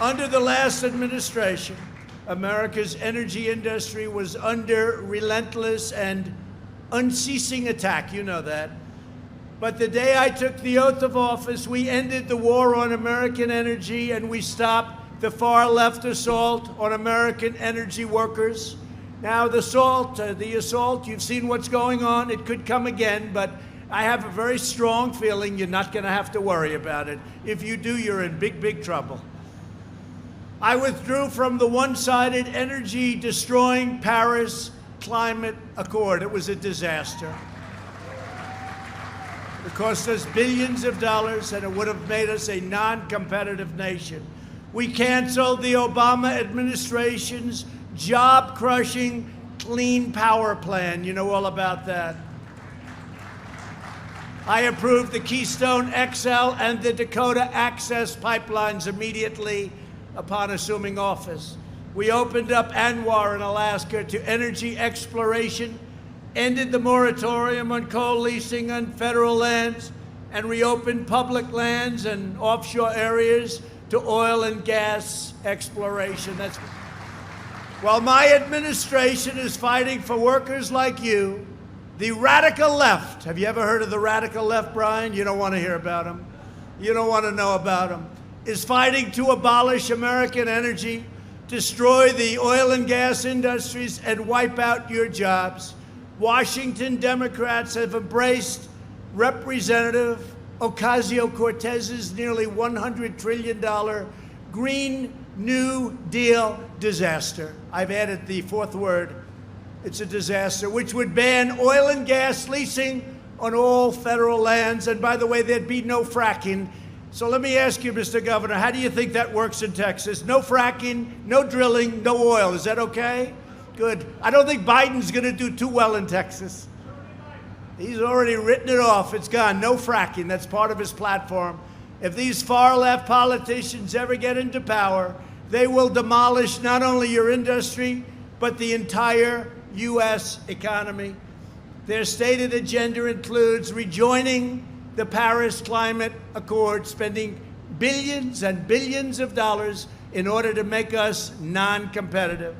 Under the last administration, America's energy industry was under relentless and unceasing attack. You know that. But the day I took the oath of office, we ended the war on American energy and we stopped the far left assault on American energy workers. Now the assault, you've seen what's going on. It could come again, but I have a very strong feeling you're not going to have to worry about it. If you do, you're in big, big trouble. I withdrew from the one-sided energy-destroying Paris Climate Accord. It was a disaster. It cost us billions of dollars, and it would have made us a non-competitive nation. We canceled the Obama administration's job-crushing Clean Power Plan. You know all about that. I approved the Keystone XL and the Dakota Access pipelines immediately upon assuming office. We opened up ANWR in Alaska to energy exploration, ended the moratorium on coal leasing on federal lands, and reopened public lands and offshore areas to oil and gas exploration. While my administration is fighting for workers like you, the radical left, have you ever heard of the radical left, Brian? You don't want to hear about them. You don't want to know about them. Is fighting to abolish American energy, destroy the oil and gas industries, and wipe out your jobs. Washington Democrats have embraced Representative Ocasio-Cortez's nearly $100 trillion Green New Deal disaster. I've added the fourth word. It's a disaster, which would ban oil and gas leasing on all federal lands. And by the way, there'd be no fracking. So let me ask you, Mr. Governor, how do you think that works in Texas? No fracking, no drilling, no oil. Is that okay? Good. I don't think Biden's going to do too well in Texas. He's already written it off. It's gone. No fracking. That's part of his platform. If these far-left politicians ever get into power, they will demolish not only your industry, but the entire U.S. economy. Their stated agenda includes rejoining the Paris Climate Accord, spending billions and billions of dollars in order to make us non-competitive,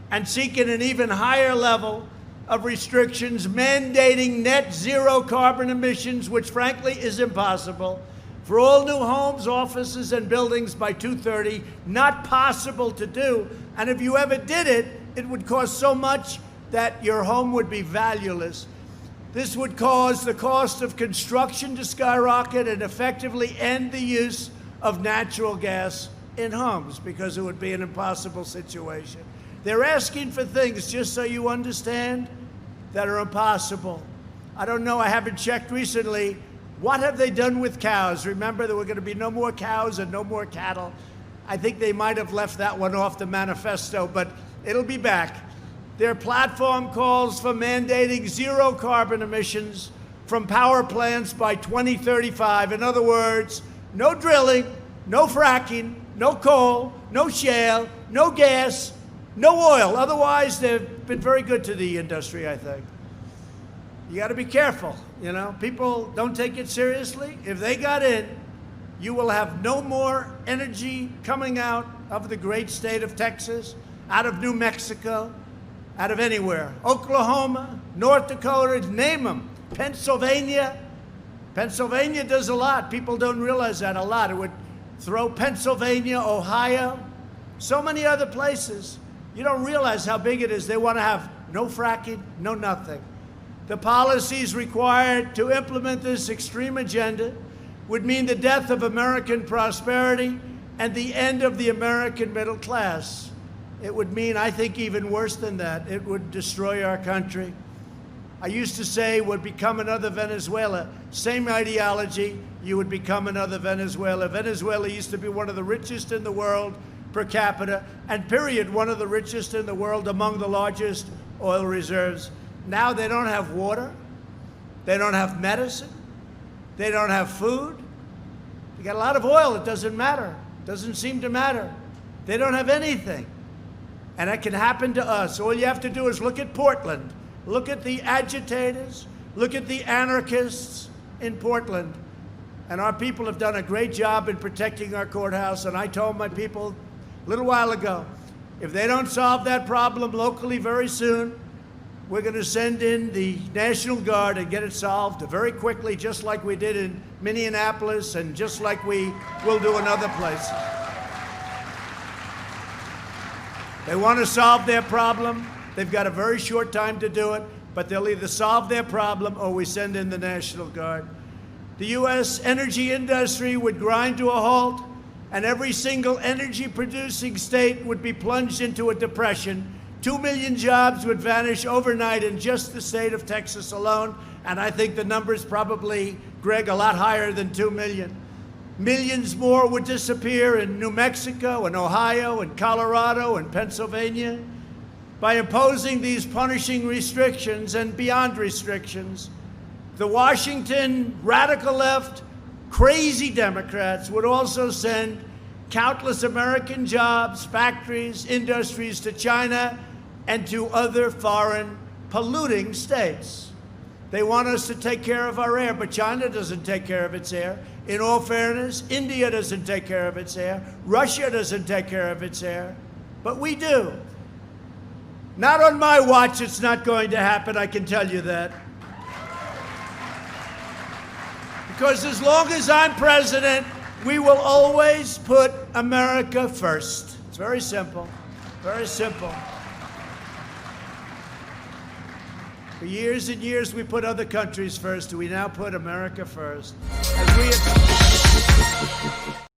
and seeking an even higher level of restrictions mandating net zero carbon emissions, which frankly is impossible, for all new homes, offices, and buildings by 2030. Not possible to do. And if you ever did it, it would cost so much that your home would be valueless. This would cause the cost of construction to skyrocket and effectively end the use of natural gas in homes, because it would be an impossible situation. They're asking for things, just so you understand, that are impossible. I don't know, I haven't checked recently. What have they done with cows? Remember, there were going to be no more cows and no more cattle. I think they might have left that one off the manifesto, but it'll be back. Their platform calls for mandating zero carbon emissions from power plants by 2035. In other words, no drilling, no fracking, no coal, no shale, no gas, no oil. Otherwise, they've been very good to the industry, I think. You got to be careful, you know. People don't take it seriously. If they got in, you will have no more energy coming out of the great state of Texas, out of New Mexico, out of anywhere. Oklahoma, North Dakota, name them. Pennsylvania. Pennsylvania does a lot. People don't realize that a lot. It would throw Pennsylvania, Ohio, so many other places. You don't realize how big it is. They want to have no fracking, no nothing. The policies required to implement this extreme agenda would mean the death of American prosperity and the end of the American middle class. It would mean, I think, even worse than that. It would destroy our country. I used to say would become another Venezuela. Same ideology, you would become another Venezuela. Venezuela used to be one of the richest in the world per capita, and period, one of the richest in the world, among the largest oil reserves. Now they don't have water, they don't have medicine, they don't have food. They got a lot of oil, it doesn't matter. It doesn't seem to matter. They don't have anything. And that can happen to us. All you have to do is look at Portland. Look at the agitators. Look at the anarchists in Portland. And our people have done a great job in protecting our courthouse. And I told my people a little while ago. If they don't solve that problem locally very soon, we're going to send in the National Guard and get it solved very quickly, just like we did in Minneapolis and just like we will do in other places. They want to solve their problem. They've got a very short time to do it, but they'll either solve their problem or we send in the National Guard. The U.S. energy industry would grind to a halt, and every single energy-producing state would be plunged into a depression. 2 million jobs would vanish overnight in just the state of Texas alone, and I think the number's probably, Greg, a lot higher than 2 million. Millions more would disappear in New Mexico and Ohio and Colorado and Pennsylvania. By imposing these punishing restrictions and beyond restrictions, the Washington radical left, crazy Democrats would also send countless American jobs, factories, industries to China and to other foreign polluting states. They want us to take care of our air, but China doesn't take care of its air. In all fairness, India doesn't take care of its air. Russia doesn't take care of its air, but we do. Not on my watch, it's not going to happen, I can tell you that. Because as long as I'm president, we will always put America first. It's very simple, very simple. For years and years, we put other countries first. We now put America first.